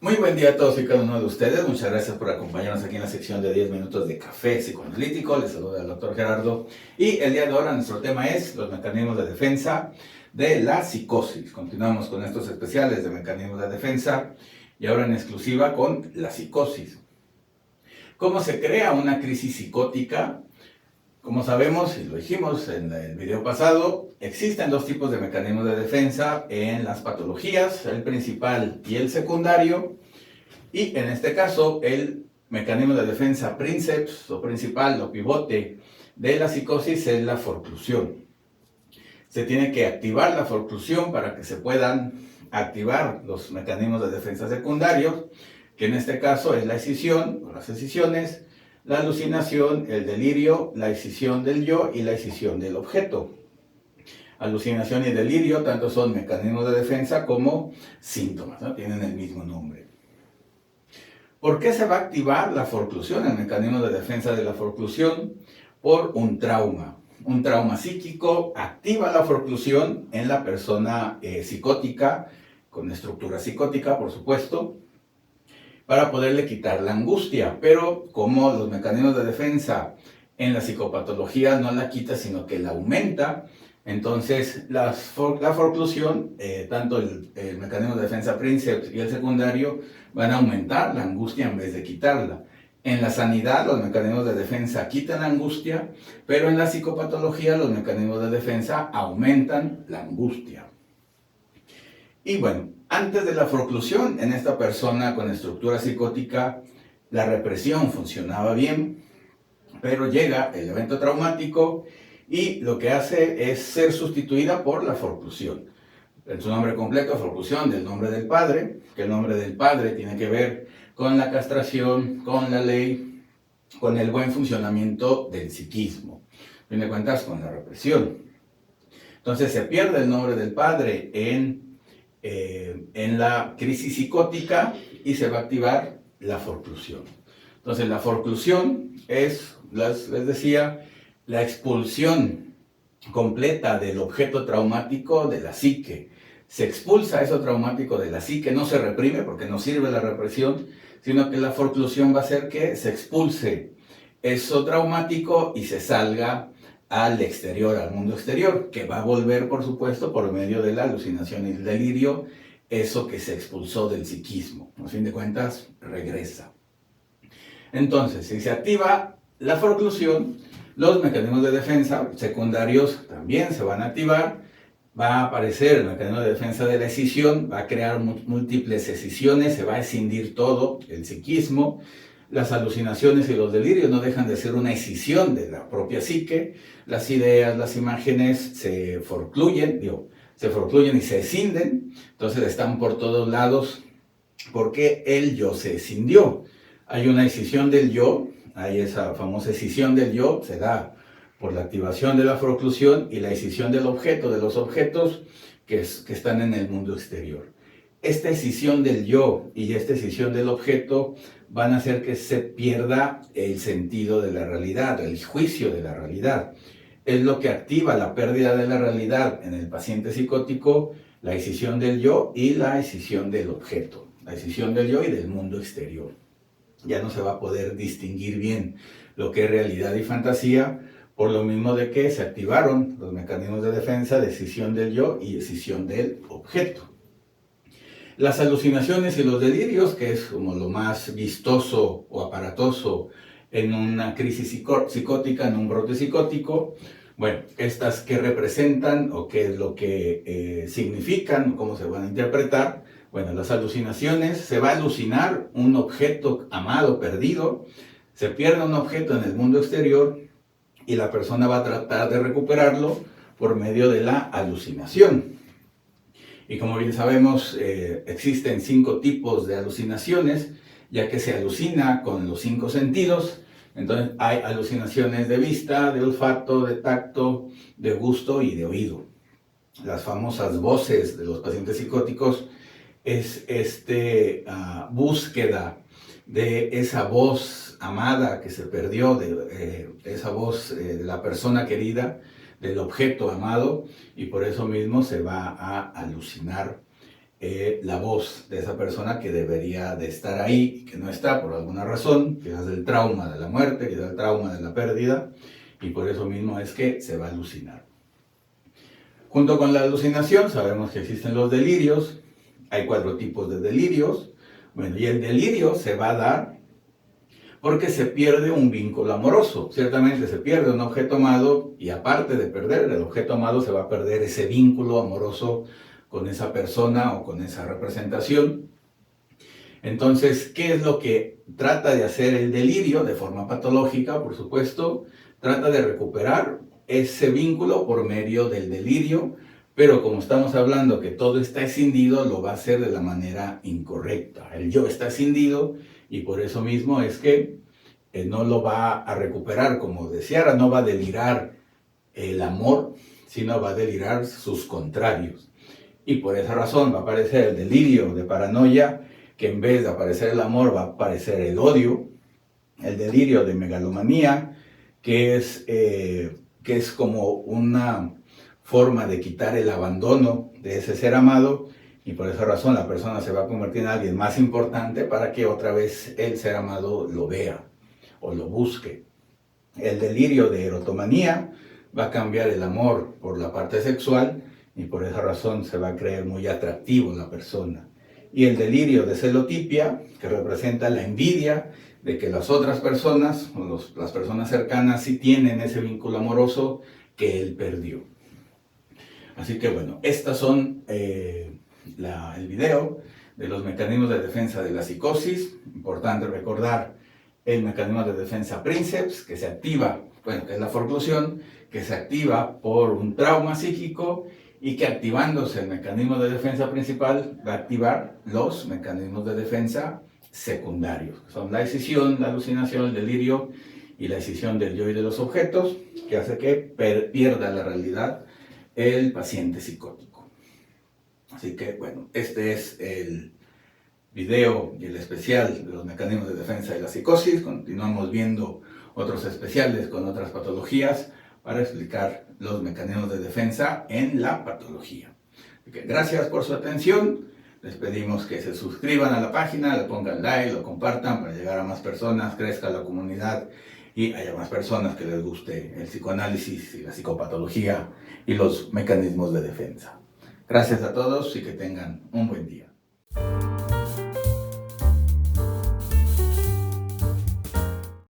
Muy buen día a todos y cada uno de ustedes. Muchas gracias por acompañarnos aquí en la sección de 10 minutos de café psicoanalítico. Les saluda el doctor Gerardo. Y el día de ahora nuestro tema es los mecanismos de defensa de la psicosis. Continuamos con estos especiales de mecanismos de defensa y ahora en exclusiva con la psicosis. ¿Cómo se crea una crisis psicótica? Como sabemos, y lo dijimos en el video pasado, existen dos tipos de mecanismos de defensa en las patologías, el principal y el secundario, y en este caso el mecanismo de defensa princeps o principal o pivote de la psicosis es la forclusión. Se tiene que activar la forclusión para que se puedan activar los mecanismos de defensa secundarios, que en este caso es la escisión o las escisiones, la alucinación, el delirio, la escisión del yo y la escisión del objeto. Alucinación y delirio tanto son mecanismos de defensa como síntomas, ¿no? Tienen el mismo nombre. ¿Por qué se va a activar la forclusión, el mecanismo de defensa de la forclusión? Por un trauma. Un trauma psíquico activa la forclusión en la persona psicótica, con estructura psicótica, por supuesto, para poderle quitar la angustia, pero como los mecanismos de defensa en la psicopatología no la quita, sino que la aumenta, entonces la forclusión, tanto el mecanismo de defensa princeps y el secundario, van a aumentar la angustia en vez de quitarla. En la sanidad los mecanismos de defensa quitan la angustia, pero en la psicopatología los mecanismos de defensa aumentan la angustia. Y bueno, antes de la forclusión, en esta persona con estructura psicótica, la represión funcionaba bien, pero llega el evento traumático y lo que hace es ser sustituida por la forclusión. En su nombre completo, forclusión del nombre del padre, que el nombre del padre tiene que ver con la castración, con la ley, con el buen funcionamiento del psiquismo. A fin de cuentas, con la represión. Entonces se pierde el nombre del padre en la crisis psicótica y se va a activar la forclusión. Entonces la forclusión es, les decía, la expulsión completa del objeto traumático de la psique. Se expulsa eso traumático de la psique, no se reprime porque no sirve la represión, sino que la forclusión va a hacer que se expulse eso traumático y se salga al exterior, al mundo exterior, que va a volver, por supuesto, por medio de la alucinación y el delirio, eso que se expulsó del psiquismo. A fin de cuentas, regresa. Entonces, si se activa la forclusión, los mecanismos de defensa secundarios también se van a activar. Va a aparecer el mecanismo de defensa de la escisión, va a crear múltiples escisiones, se va a escindir todo, el psiquismo. Las alucinaciones y los delirios no dejan de ser una escisión de la propia psique. Las ideas, las imágenes se forcluyen y se escinden. Entonces están por todos lados porque el yo se escindió. Hay una escisión del yo, hay esa famosa escisión del yo, se da por la activación de la forclusión y la escisión del objeto, de los objetos que están en el mundo exterior. Esta escisión del yo y esta escisión del objeto van a hacer que se pierda el sentido de la realidad, el juicio de la realidad. Es lo que activa la pérdida de la realidad en el paciente psicótico, la escisión del yo y la escisión del objeto, la escisión del yo y del mundo exterior. Ya no se va a poder distinguir bien lo que es realidad y fantasía, por lo mismo de que se activaron los mecanismos de defensa de escisión del yo y escisión del objeto. Las alucinaciones y los delirios, que es como lo más vistoso o aparatoso en una crisis psicótica, en un brote psicótico, bueno, estas que representan o qué es lo que significan, cómo se van a interpretar. Bueno, las alucinaciones, se va a alucinar un objeto amado, perdido, se pierde un objeto en el mundo exterior y la persona va a tratar de recuperarlo por medio de la alucinación. Y como bien sabemos, existen 5 tipos de alucinaciones, ya que se alucina con los 5 sentidos. Entonces hay alucinaciones de vista, de olfato, de tacto, de gusto y de oído. Las famosas voces de los pacientes psicóticos es búsqueda de esa voz amada que se perdió, de esa voz de la persona querida, del objeto amado, y por eso mismo se va a alucinar la voz de esa persona que debería de estar ahí y que no está por alguna razón, quizás del trauma de la muerte, quizás del trauma de la pérdida, y por eso mismo es que se va a alucinar. Junto con la alucinación sabemos que existen los delirios, hay 4 tipos de delirios, bueno, y el delirio se va a dar porque se pierde un vínculo amoroso. Ciertamente se pierde un objeto amado y aparte de perder el objeto amado se va a perder ese vínculo amoroso con esa persona o con esa representación. Entonces, ¿qué es lo que trata de hacer el delirio? De forma patológica, por supuesto, trata de recuperar ese vínculo por medio del delirio, pero como estamos hablando que todo está escindido, lo va a hacer de la manera incorrecta. El yo está escindido y por eso mismo es que no lo va a recuperar como deseara, no va a delirar el amor, sino va a delirar sus contrarios. Y por esa razón va a aparecer el delirio de paranoia, que en vez de aparecer el amor va a aparecer el odio, el delirio de megalomanía, que es como una forma de quitar el abandono de ese ser amado, y por esa razón la persona se va a convertir en alguien más importante para que otra vez el ser amado lo vea o lo busque. El delirio de erotomanía va a cambiar el amor por la parte sexual y por esa razón se va a creer muy atractivo la persona. Y el delirio de celotipia, que representa la envidia de que las otras personas, o las personas cercanas, sí tienen ese vínculo amoroso que él perdió. Así que bueno, estas son el video de los mecanismos de defensa de la psicosis. Importante recordar el mecanismo de defensa Princeps, que se activa, bueno, que es la forclusión, que se activa por un trauma psíquico y que activándose el mecanismo de defensa principal va a activar los mecanismos de defensa secundarios, que son la escisión, la alucinación, el delirio y la escisión del yo y de los objetos, que hace que pierda la realidad el paciente psicótico. Así que, bueno, este es el video y el especial de los mecanismos de defensa de la psicosis. Continuamos viendo otros especiales con otras patologías para explicar los mecanismos de defensa en la patología. Así que gracias por su atención. Les pedimos que se suscriban a la página, le pongan like, lo compartan para llegar a más personas, crezca la comunidad y haya más personas que les guste el psicoanálisis y la psicopatología y los mecanismos de defensa. Gracias a todos y que tengan un buen día.